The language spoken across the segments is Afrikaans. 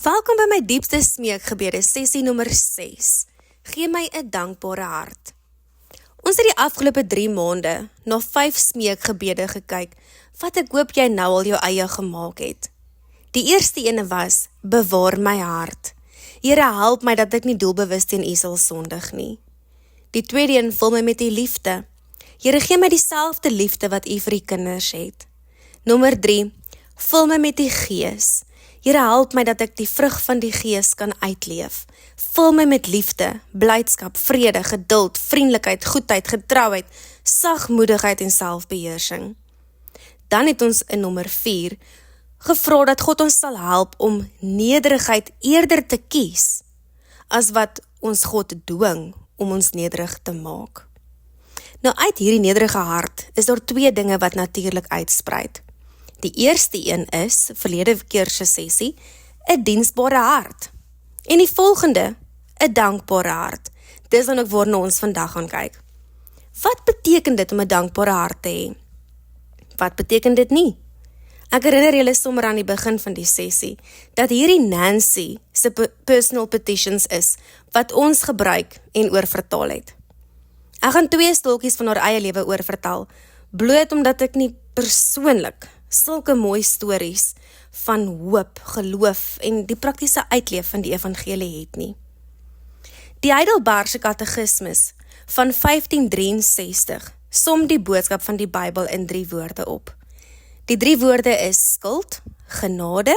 Welkom by my diepste smeekgebede, sessie nommer 6. Gee my 'n dankbare hart. Ons het die afgelope 3 maande na 5 smeekgebede gekyk, wat ek hoop jy nou al jou eie gemaak het. Die eerste ene was, bewaar my hart. Here, help my dat ek nie doelbewus teen U sal sondig nie. Die tweede een, vul my met U liefde. Here, gee my dieselfde liefde wat U vir U kinders het. Nommer 3, vul my met U Gees. Here, help my dat ek die vrug van die Gees kan uitleef. Vul my met liefde, blydskap, vrede, geduld, vriendelikheid, goedheid, getrouheid, sagmoedigheid en selfbeheersing. Dan het ons in nommer 4 gevra dat God ons sal help om nederigheid eerder te kies, as wat ons God dwing om ons nederig te maak. Nou uit hierdie nederige hart is daar 2 dinge wat natuurlik uitspruit. Die eerste een is, verlede keer se sessie, 'n diensbare hart. En die volgende, 'n dankbare hart. Dis dan ook waarna ons vandag gaan kyk. Wat beteken dit om 'n dankbare hart te hê? Wat beteken dit nie? Ek herinner julle sommer aan die begin van die sessie, dat hierdie Nancy se personal petitions is, wat ons gebruik en oorvertaal het. Ek gaan 2 staaltjies van haar eie lewe oorvertaal, bloot omdat ek nie persoonlik sulke mooi stories van hoop, geloof en die praktiese uitleef van die evangelie het nie. Die Heidelbergse Katekismus van 1563 som die boodskap van die Bybel in 3 woorde op. Die 3 woorde is skuld, genade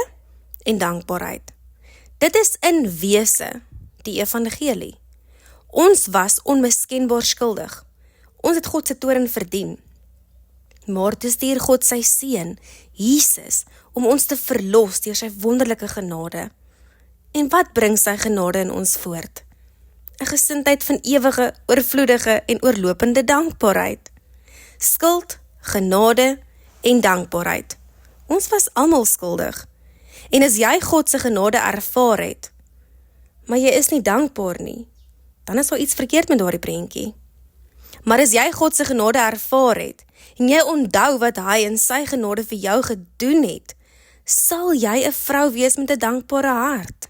en dankbaarheid. Dit is in wese die evangelie. Ons was onmiskenbaar skuldig. Ons het God se toorn verdien. Maar toe stuur God sy seun, Jesus, om ons te verlos deur sy wonderlike genade. En wat bring sy genade in ons voort? 'n gesindheid van ewige, oorvloedige en oorlopende dankbaarheid. Skuld, genade en dankbaarheid. Ons was almal skuldig. En as jy God se genade ervaar het, maar jy is nie dankbaar nie, dan is daar iets verkeerd met daardie prentjie. Maar as jy God se genade ervaar het, en jy onthou wat hy in sy genade vir jou gedoen het, sal jy 'n vrou wees met 'n dankbare hart.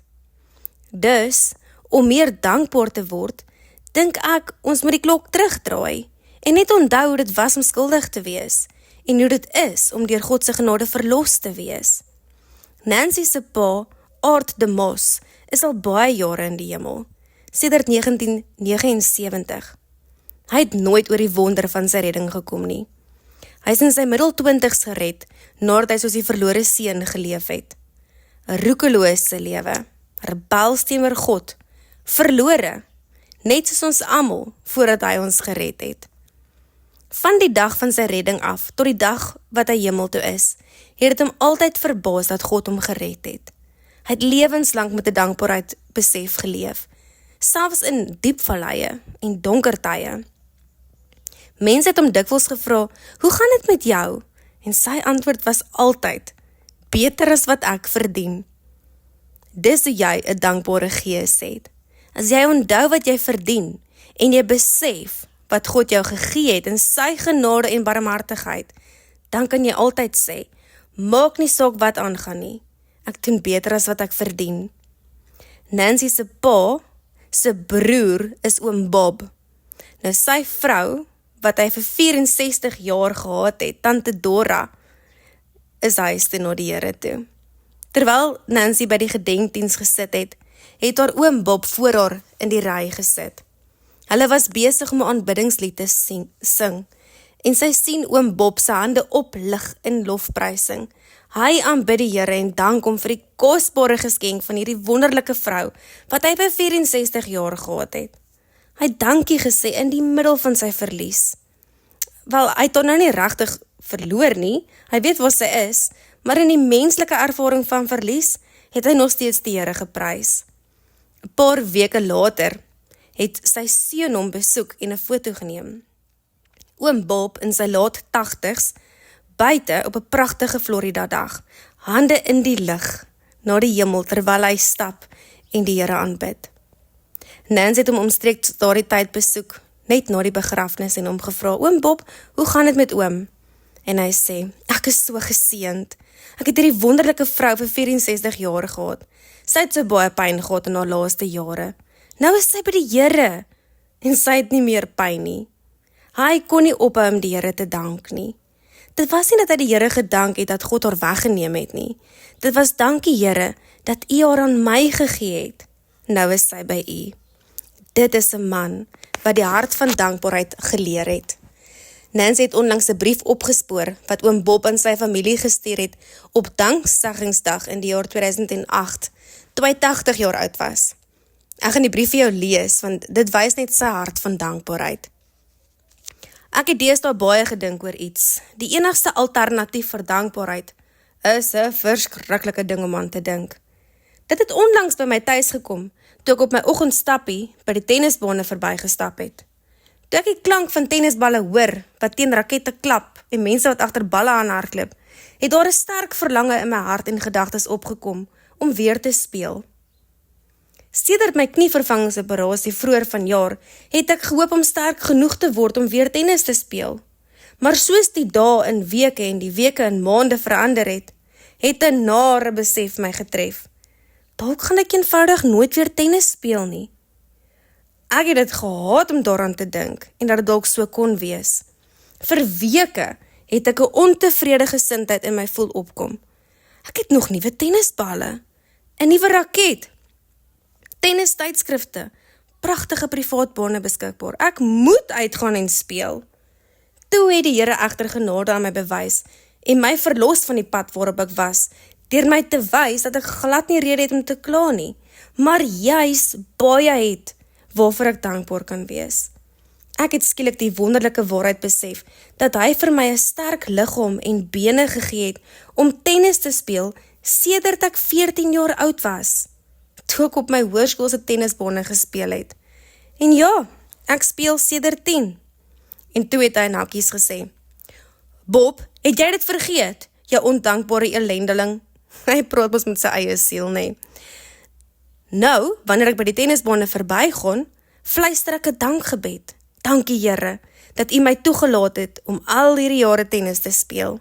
Dus, om meer dankbaar te word, dink ek ons moet die klok terugdraai, en net onthou hoe dit was om skuldig te wees, en hoe dit is om deur God se genade verlos te wees. Nancy se pa, Art de Mos, is al baie jare in die hemel, sedert 1979. Hy het nooit oor die wonder van sy redding gekom nie. Hy is in sy middel-20's gered, nadat hy soos die verlore seun geleef het. 'n roekelose lewe, rebels teenoor God, verlore, net soos ons almal, voordat hy ons gered het. Van die dag van sy redding af, tot die dag wat hy hemel toe is, het hom altyd verbaas dat God hom gered het. Hy het lewenslang met 'n dankbaarheid besef geleef, selfs in diep valleie en donker tye. Mense het hom dikwels gevra, hoe gaan dit met jou? En sy antwoord was altyd, beter as wat ek verdien. Dis hoe jy 'n dankbare gees het. As jy onthou wat jy verdien, en jy besef wat God jou gegee het in sy genade en barmhartigheid, dan kan jy altyd sê, maak nie saak wat aangaan nie, ek doen beter as wat ek verdien. Nancy se pa, se broer is oom Bob. Nou sy vrou, wat hy vir 64 jaar gehad het, tante Dora, is huis toe na die Here toe. Terwyl Nancy by die gedenkdiens gesit het, het haar oom Bob voor haar in die ry gesit. Hulle was besig om 'n aanbiddingslied te sing, en sy sien oom Bob se hande oplig in lofprysing. Hy aanbid die Here en dank hom vir die kosbare geskenk van hierdie wonderlike vrou, wat hy by 64 jaar gehad het. Hy het dankie gesê in die middel van sy verlies. Wel, hy het haar nou nie regtig verloor nie, hy weet waar sy is, maar in die menslike ervaring van verlies, het hy nog steeds die Here geprys. 'n paar weke later, het sy seun hom besoek en 'n foto geneem. Oom Bob in sy laat 80's, buite op 'n pragtige Florida dag, hande in die lug, na die hemel terwyl hy stap en die Here aanbid. Nancy het hom omstreeks daardie tyd besoek, net na die begrafnis en hom gevra, oom Bob, hoe gaan dit met oom? En hy sê, ek is so geseënd. Ek het hierdie wonderlike vrou vir 64 jaar gehad. Sy het so baie pyn gehad in haar laaste jare. Nou is sy by die Here, en sy het nie meer pyn nie. Hy kon nie ophou om die Here te dank nie. Dit was nie dat hy die Here gedank het dat God haar weggeneem het nie. Dit was dankie Here, dat U haar aan my gegee het. Nou is sy by U. Dit is 'n man wat die hart van dankbaarheid geleer het. Nancy het onlangs 'n brief opgespoor wat oom Bob aan sy familie gestuur het op Dankseggingsdag in die jaar 2008, toe hy 80 jaar oud was. Ek gaan die brief vir jou lees, want dit wys net sy hart van dankbaarheid. Ek het deesdae baie gedink oor iets. Die enigste alternatief vir dankbaarheid is 'n verskriklike ding om aan te dink. Dit het onlangs by my tuis gekom, toe ek op my oggendstappie by die tennisbane verbygestap het. Toe ek die klank van tennisballe hoor, wat teen rakette klap en mense wat agter balle aan hardloop, het daar 'n sterk verlange in my hart en gedagtes opgekom om weer te speel. Sedert my knievervangingsoperasie vroeër vanjaar, het ek gehoop om sterk genoeg te word om weer tennis te speel. Maar soos die dae in weke en die weke in maande verander het 'n nare besef my getref. Dalk gaan ek eenvoudig nooit weer tennis speel nie. Ek het dit gehaat om daaraan te dink en dat dit dalk so kon wees. Vir weke het ek 'n ontevrede gesindheid in my voel opkom. Ek het nog nuwe tennisballe, 'n nuwe raket, tennistydskrifte, pragtige privaatbane beskikbaar. Ek moet uitgaan en speel. Toe het die Here egter genade aan my bewys en my verlos van die pad waarop ek was, deur my te wys dat ek glad nie rede het om te kla nie, maar juis baie het waarvoor ek dankbaar kan wees. Ek het skielik die wonderlike waarheid besef dat hy vir my 'n sterk liggaam en bene gegee het om tennis te speel sedert ek 14 jaar oud was, toe ek op my hoërskoolse tennisbane gespeel het. En ja, ek speel sedert 10. En toe het hy nakkies gesê, Bob, het jy dit vergeet, jou ondankbare elendeling? Hy praat mos met sy eie siel, nee. Nou, wanneer ek by die tennisbane verbygaan, fluister ek 'n dankgebed. Dankie Here, dat U my toegelaat het om al hierdie jare tennis te speel.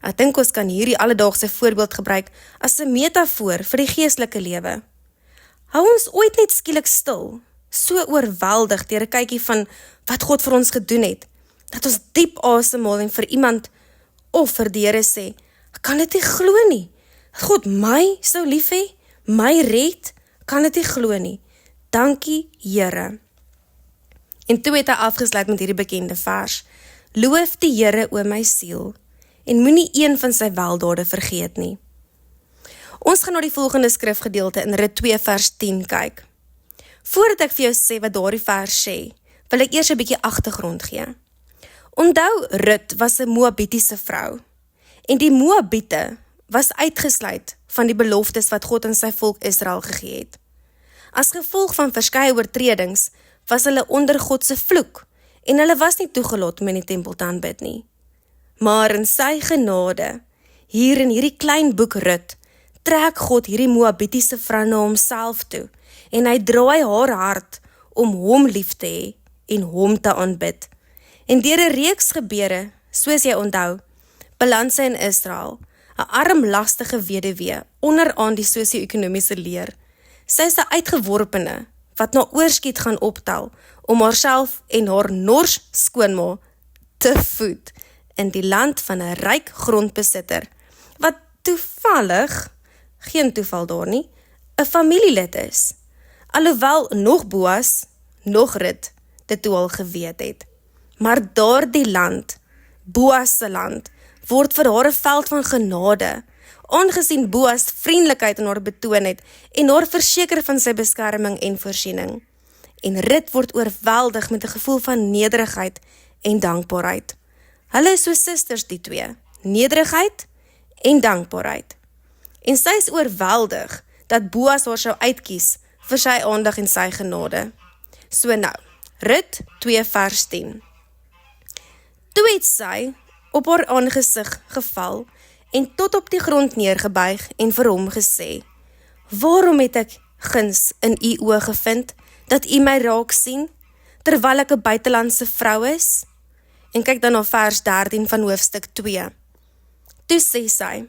Ek dink ons kan hierdie alledaagse voorbeeld gebruik as 'n metafoor vir die geestelike lewe. Hou ons ooit net skielik stil, so oorweldig deur 'n kykie van wat God vir ons gedoen het, dat ons diep asemhaal en vir iemand of vir die Here sê, ek kan dit nie glo nie, dat God my sou lief hê, my red, kan dit nie glo nie. Dankie Here. En toe het hy afgesluit met hierdie bekende vers, loof die Here o my siel, en moenie een van sy weldade vergeet nie. Ons gaan na die volgende skrifgedeelte in Rut 2 vers 10 kyk. Voordat ek vir jou sê wat daardie vers sê, wil ek eers 'n bietjie agtergrond gee. Onthou, Rut was 'n Moabitiese vrou, en die Moabiete was uitgesluit van die beloftes wat God aan sy volk Israel gegee het. As gevolg van verskeie oortredings, was hulle onder God se vloek, en hulle was nie toegelaat om in die tempel te aanbid nie. Maar in sy genade, hier in hierdie klein boek Rut, trek God hierdie Moabitiese vrou na homself toe, en hy draai haar hart om hom lief te hê en hom te aanbid. En deur 'n reeks gebeure, soos jy onthou, beland sy in Israel, 'n armlastige weduwee onderaan die sosio-ekonomiese leer. Sy is 'n uitgeworpene wat na oorskiet gaan optel om haarself en haar nors skoonma te voed in die land van 'n ryk grondbesitter, wat toevallig, geen toeval daar nie, 'n familielid is. Alhoewel nog Boas, nog Rut, dit toe al geweet het. Maar daardie land, Boas se land, word vir haar 'n veld van genade, aangesien Boas vriendelikheid aan haar betoon het en haar verseker van sy beskerming en voorsiening. En Rut word oorweldig met 'n gevoel van nederigheid en dankbaarheid. Hulle is so susters die twee, nederigheid en dankbaarheid. En sy is oorweldig dat Boas haar sou uitkies vir sy aandag en sy genade. So nou, Rut 2 vers 10. Toe het sy op haar aangesig geval en tot op die grond neergebuig en vir hom gesê, waarom het ek guns in u oë gevind, dat u my raak sien, terwyl ek 'n buitelandse vrou is? en kyk dan na vers 13 van hoofstuk 2. Toe sê sy,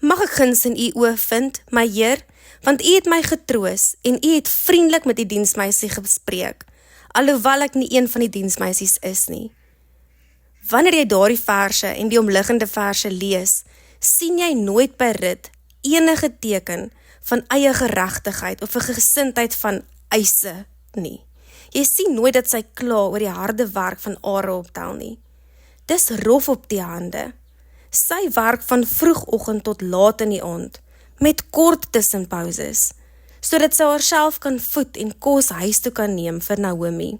mag ek guns in u oë vind, my Heer, want u het my getroos, en u het vriendelik met die diensmeisie gespreek, alhoewel ek nie een van die diensmeisies is nie. Wanneer jy daardie verse en die omliggende verse lees, sien jy nooit by Rut enige teken van eie geregtigheid of 'n gesindheid van eise nie. Jy sien nooit dat sy kla oor die harde werk van are optel nie. Dis rof op die hande. Sy werk van vroegoggend tot laat in die aand, met kort tussenpauses, sodat sy haarself kan voed en kos huis toe kan neem vir Naomi.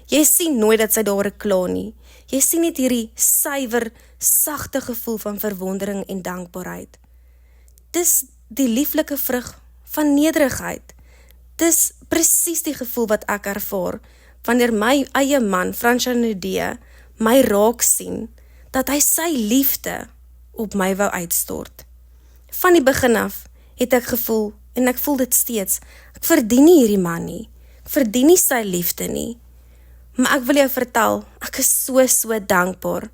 Jy sien nooit dat sy daar kla nie. Jy sien net hierdie suiwer, sagte gevoel van verwondering en dankbaarheid. Dis die lieflike vrug van nederigheid. Dis presies die gevoel wat ek ervaar, wanneer my eie man, Fransja Nudee, my raak sien, dat hy sy liefde op my wou uitstort. Van die begin af het ek gevoel, en ek voel dit steeds, ek verdien nie hierdie man nie, ek verdien nie sy liefde nie. Maar ek wil jou vertel, ek is so dankbaar.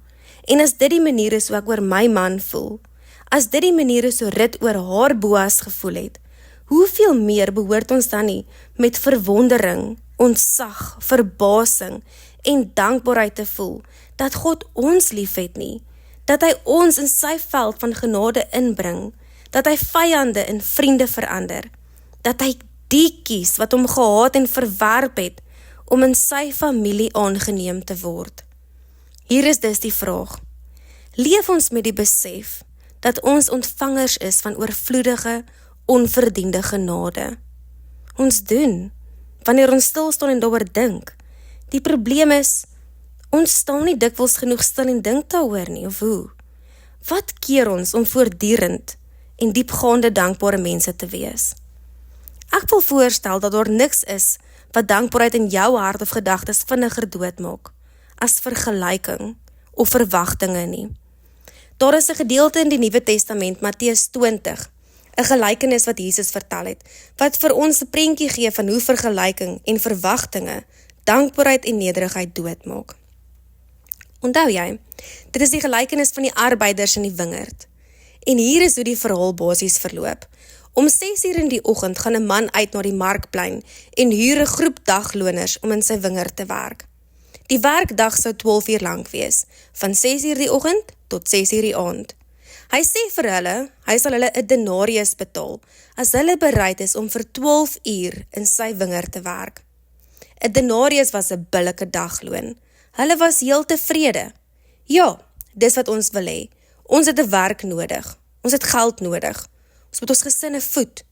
En as dit die manier is hoe ek oor my man voel, as dit die manier is hoe Rut oor haar Boas gevoel het, hoeveel meer behoort ons dan nie met verwondering, ontzag, verbasing en dankbaarheid te voel, dat God ons liefhet nie, dat hy ons in sy veld van genade inbring, dat hy vyande in vriende verander, dat hy die kies wat hom gehaat en verwerp het, om in sy familie aangeneem te word. Hier is dus die vraag, leef ons met die besef, dat ons ontvangers is van oorvloedige, onverdiende genade. Ons doen, wanneer ons stil staan en daaroor dink. Die probleem is, ons staan nie dikwels genoeg stil en dink daaroor nie, of hoe? Wat keer ons om voortdurend en diepgaande dankbare mense te wees? Ek wil voorstel dat daar niks is wat dankbaarheid in jou hart of gedagtes vinniger doodmaak, as vergelyking of verwagtinge nie. Daar is 'n gedeelte in die Nuwe Testament, Matteus 20, 'n gelykenis wat Jesus vertel het, wat vir ons 'n prentjie gee van hoe vergelyking en verwagtinge, dankbaarheid en nederigheid doodmaak. Onthou jy, dit is die gelykenis van die arbeiders in die wingerd. En hier is hoe die verhaal basies verloop. Om 6:00 in die oggend gaan 'n man uit na die markplein en huur 'n groep dagloners om in sy wingerd te werk. Die werkdag sou 12 uur lank wees, van 6:00 die oggend tot 6:00 die aand. Hy sê vir hulle, hy sal hulle 'n denarius betaal, as hulle bereid is om vir 12 uur in sy wingerd te werk. 'n Denarius was 'n billike dagloon. Hulle was heel tevrede. Ja, dis wat ons wil hê. Ons het 'n werk nodig. Ons het geld nodig. Ons moet ons gesinne voed.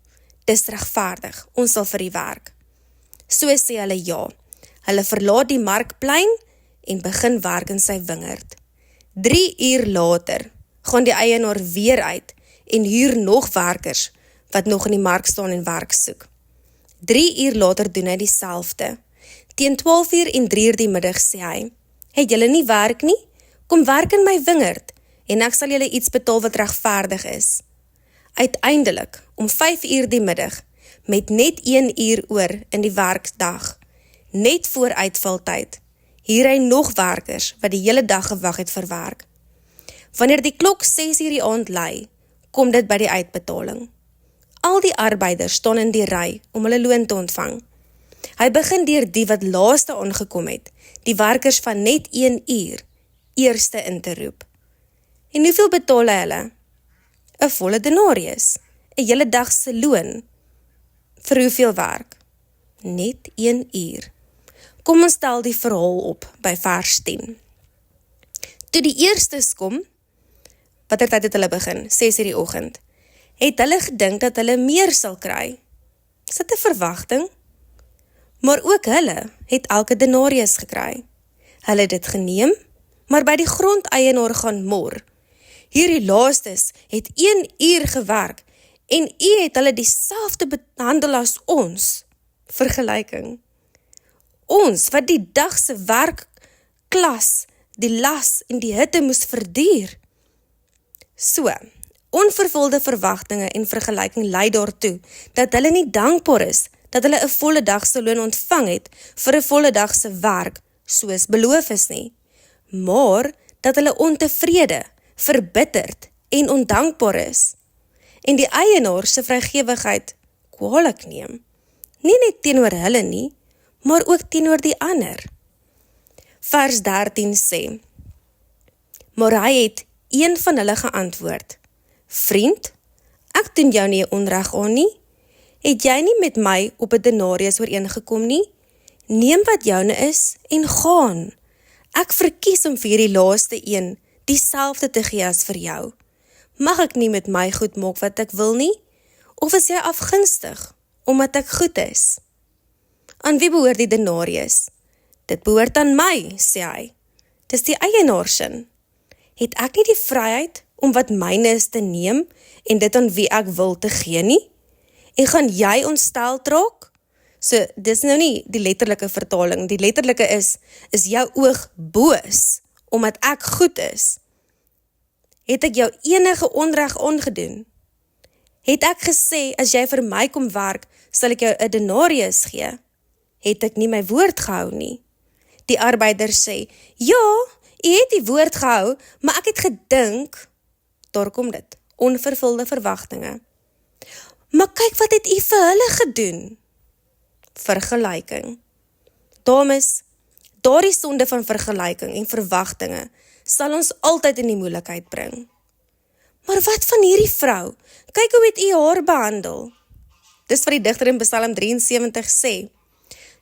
Dis regverdig. Ons sal vir die werk. So sê hulle ja. Hulle verlaat die markplein en begin werk in sy wingerd. 3 uur later gaan die eienaar weer uit en huur nog werkers wat nog in die mark staan en werk soek. 3 uur later doen hy dieselfde. Teen 12 uur en 3 uur die middag sê hy, het julle nie werk nie? Kom werk in my wingerd en ek sal julle iets betaal wat regverdig is. Uiteindelik, om 5 uur die middag, met net 1 uur oor in die werkdag, net voor uitvaltyd, huur hy nog werkers wat die hele dag gewag het vir werk. Wanneer die klok 6 uur die aand lui, kom dit by die uitbetaling. Al die arbeiders staan in die ry om hulle loon te ontvang. Hy begin deur die wat laaste aangekom het, die werkers van net 1 uur, eerste in te roep. En hoeveel betaal hy hulle? 'n volle denarius, 'n hele dag se loon. Vir hoeveel werk? Net 1 uur. Kom ons stel die verhaal op by vers 10. Toe die eerstes kom, watter tyd het hulle begin? 6 uur die oggend. Het hulle gedink dat hulle meer sal kry? Is dit 'n verwagting? Maar ook hulle het elke denarius gekry. Hulle het dit geneem, maar by die grondeienaar gaan mor. Hierdie laastes het 1 uur gewerk en u het hulle dieselfde behandel as ons. Vergelyking. Ons wat die dag se werkklas, die las en die hitte moes verduur. So, onvervulde verwagtinge en vergelyking lei daartoe dat hulle nie dankbaar is dat hulle 'n volle dag se loon ontvang het vir 'n volle dag se werk soos beloof is nie. maar dat hulle ontevrede, verbitterd en ondankbaar is, en die eienaar se vrygewigheid kwaadlik neem, nie net teenoor hulle nie, maar ook teenoor die ander. Vers 13 sê, maar hy het een van hulle geantwoord, vriend, ek doen jou nie onreg aan nie, het jy nie met my op 'n denarius ooreengekom nie? Neem wat joune is en gaan. Ek verkies om vir hierdie laaste een dieselfde te gee as vir jou. Mag ek nie met my goed maak wat ek wil nie? Of is jy afgunstig, omdat ek goed is? Aan wie behoort die denarius? Dit behoort aan my, sê hy. Dis die eienaarsin. Het ek nie die vryheid om wat myne is te neem en dit aan wie ek wil te gee nie? En gaan jy ontsteld raak? So, dis nou nie die letterlike vertaling. Die letterlike is jou oog boos, omdat ek goed is? Het ek jou enige onreg aangedoen? Het ek gesê, as jy vir my kom werk, sal ek jou 'n denarius gee? Het ek nie my woord gehou nie? Die arbeider sê, ja, u het die woord gehou, maar ek het gedink, daar kom dit, onvervulde verwagtinge. Maar kyk wat het u vir hulle gedoen? Vergelyking. Dames, daardie sonde van vergelyking en verwagtinge sal ons altyd in die moeilikheid bring. Maar wat van hierdie vrou? Kyk hoe het u haar behandel. Dis wat die digter in Psalm 73 sê.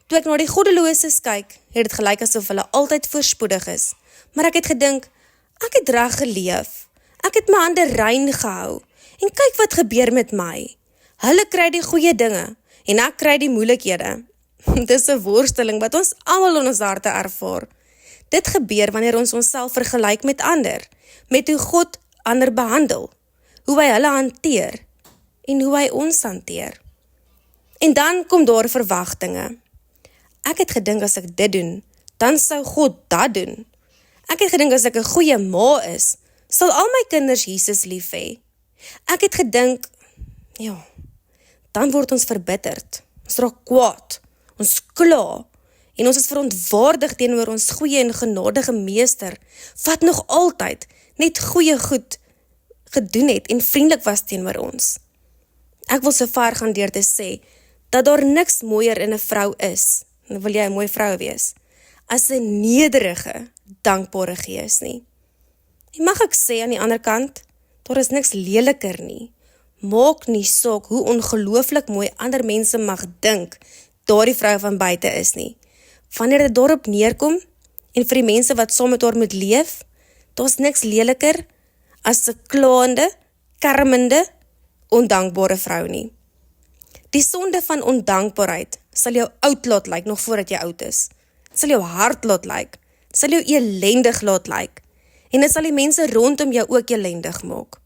Toe ek na die goddeloses kyk, het dit gelyk asof hulle altyd voorspoedig is. Maar ek het gedink, ek het reg geleef. Ek het my hande rein gehou. En kyk wat gebeur met my. Hulle kry die goeie dinge, en ek kry die moeilikhede. Dis 'n worsteling wat ons almal in ons harte ervaar. Dit gebeur wanneer ons onsself vergelyk met ander, met hoe God ander behandel, hoe hy hulle hanteer, en hoe hy ons hanteer. En dan kom daar verwagtinge. Ek het gedink as ek dit doen, dan sou God dat doen. Ek het gedink as ek 'n goeie ma is, sal al my kinders Jesus lief hê. Ek het gedink, ja, dan word ons verbitterd, ons raak kwaad, ons kla, en ons is verontwaardig teenoor ons goeie en genadige meester, wat nog altyd net goeie goed gedoen het en vriendelik was teenoor ons. Ek wil so ver gaan deur te sê, dat daar niks mooier in 'n vrou is, en wil jy 'n mooi vrou wees, as 'n nederige, dankbare gees nie. En mag ek sê aan die ander kant, daar is niks leliker nie. Maak nie saak hoe ongelooflik mooi ander mense mag dink, daardie vrou van buite is nie. Wanneer dit daarop neerkom, en vir die mense wat saam met haar moet leef, daar is niks leliker, as 'n klaande, kermende, ondankbare vrou nie. Die sonde van ondankbaarheid sal jou oud laat lyk, nog voordat jy oud is. Het sal jou hard laat lyk, het sal jou elendig laat lyk, en dit sal die mense rondom jou ook elendig maak.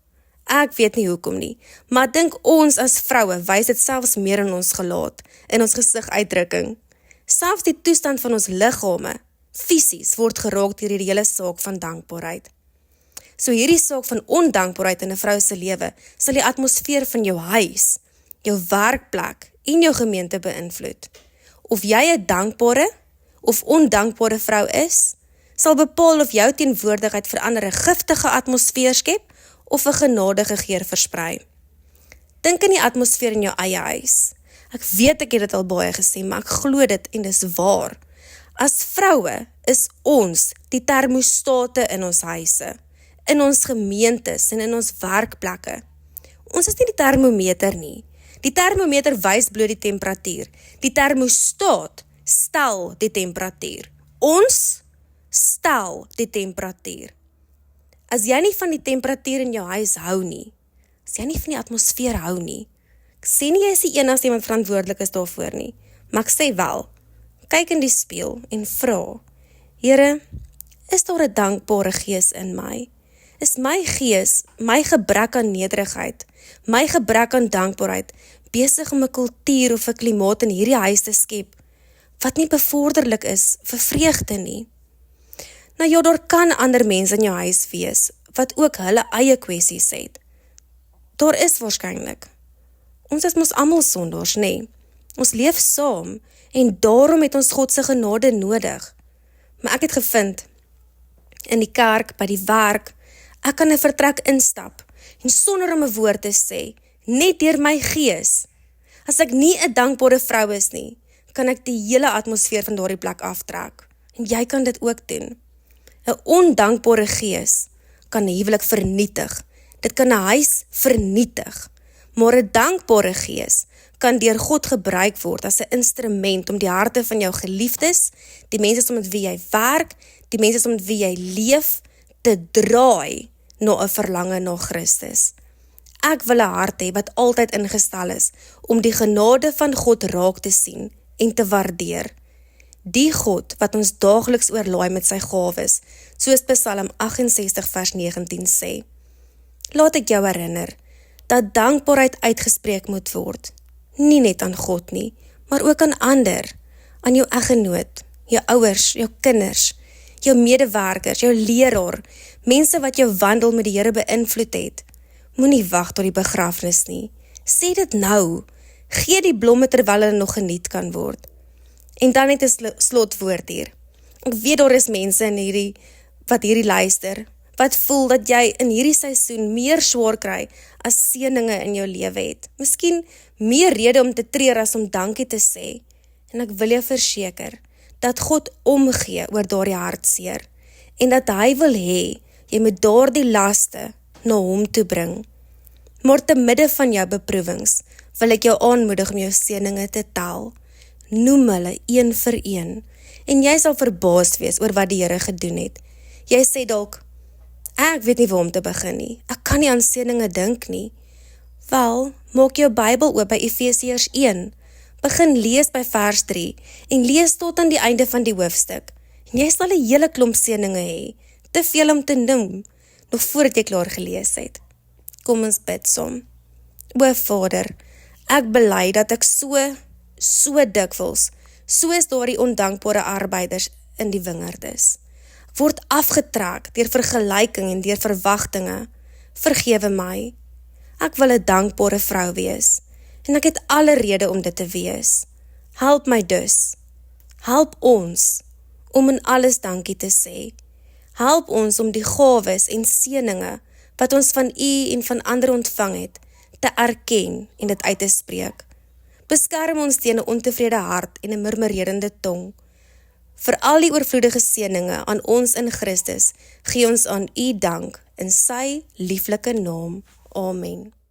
Ek weet nie hoekom nie, maar dink ons as vroue wys dit selfs meer in ons gelaat, in ons gesiguitdrukking. Selfs die toestand van ons liggame, fisies, word geraak deur hierdie hele saak van dankbaarheid. So hierdie saak van ondankbaarheid in 'n vrou se lewe, sal die atmosfeer van jou huis, jou werkplek en jou gemeente beïnvloed. Of jy 'n dankbare of ondankbare vrou is, sal bepaal of jou teenwoordigheid verander 'n giftige atmosfeer skep of 'n genadige geur versprei. Dink in die atmosfeer in jou eie huis. Ek weet ek het dit al baie gesê, maar ek glo dit en dis waar. As vroue is ons die termostate in ons huise, in ons gemeentes en in ons werkplekke. Ons is nie die termometer nie. Die termometer wys bloot die temperatuur. Die termostaat stel die temperatuur. Ons stel die temperatuur. As jy nie van die temperatuur in jou huis hou nie, as jy nie van die atmosfeer hou nie, ek sê nie jy is die enigste wat verantwoordelik is daarvoor nie, maar ek sê wel, kyk in die spieël en vra, Here, is daar 'n dankbare gees in my? Is my gees, my gebrek aan nederigheid, my gebrek aan dankbaarheid, besig om 'n kultuur of 'n klimaat in hierdie huis te skep, wat nie bevorderlik is vir vreugde nie? Nou ja, daar kan ander mense in jou huis wees, wat ook hulle eie kwessies het. Daar is waarskynlik. Ons is mos almal sondaars, nê? Ons leef saam, en daarom het ons God se genade nodig. Maar ek het gevind, in die kerk, by die werk. Ek kan 'n vertrek instap en sonder om 'n woord te sê, net deur my gees. As ek nie 'n dankbare vrou is nie, kan ek die hele atmosfeer van daardie plek aftrek. En jy kan dit ook doen. 'n Ondankbare gees kan 'n huwelik vernietig. Dit kan 'n huis vernietig. Maar 'n dankbare gees kan deur God gebruik word as 'n instrument om die harte van jou geliefdes, die mense met wie jy werk, die mense met wie jy leef, te draai na 'n verlange na Christus. Ek wil 'n hart hê wat altyd ingestel is om die genade van God raak te sien en te waardeer. Die God wat ons daagliks oorlaai met sy gawes, soos Psalm 68 vers 19 sê. Laat ek jou herinner dat dankbaarheid uitgespreek moet word, nie net aan God nie, maar ook aan ander, aan jou eggenoot, jou ouers, jou kinders, jou medewerkers, jou leraar, mense wat jou wandel met die Here beïnvloed het. Moenie wag tot die begrafnis nie. Sê dit nou. Gee die blomme terwyl hulle nog geniet kan word. En dan net 'n slotwoord hier. Ek weet daar is mense wat hierdie luister, wat voel dat jy in hierdie seisoen meer swaar kry as seëninge in jou lewe het. Miskien meer rede om te treur as om dankie te sê. En ek wil jou verseker dat God omgee oor daardie hartseer en dat hy wil hê jy moet daardie laste na hom toe bring. Maar te midde van jou beproewings wil ek jou aanmoedig om jou seëninge te tel. Noem hulle een vir een en jy sal verbaas wees oor wat die Here gedoen het. Jy sê dalk, ek weet nie waar om te begin nie. Ek kan nie aan seëninge dink nie. Wel, maak jou Bybel oop by Efesiërs 1. Begin lees by vers 3 en lees tot aan die einde van die hoofstuk. En jy sal 'n hele klomp seëninge hê, te veel om te noem, nog voordat jy klaar gelees het. Kom ons bid saam. O Vader, ek bely dat ek so dikwels, soos daardie ondankbare arbeiders in die wingerd is. Ek word afgetrek deur vergelyking en deur verwagtinge. Vergewe my. Ek wil 'n dankbare vrou wees en ek het alle rede om dit te wees. Help my dus. Help ons om in alles dankie te sê. Help ons om die gawes en seëninge wat ons van U en van ander ontvang het, te erken en dit uit te spreek. Beskerm ons teen 'n ontevrede hart en 'n murmurerende tong. Vir al die oorvloedige seëninge aan ons in Christus, gee ons aan U dank in sy lieflike naam. Amen.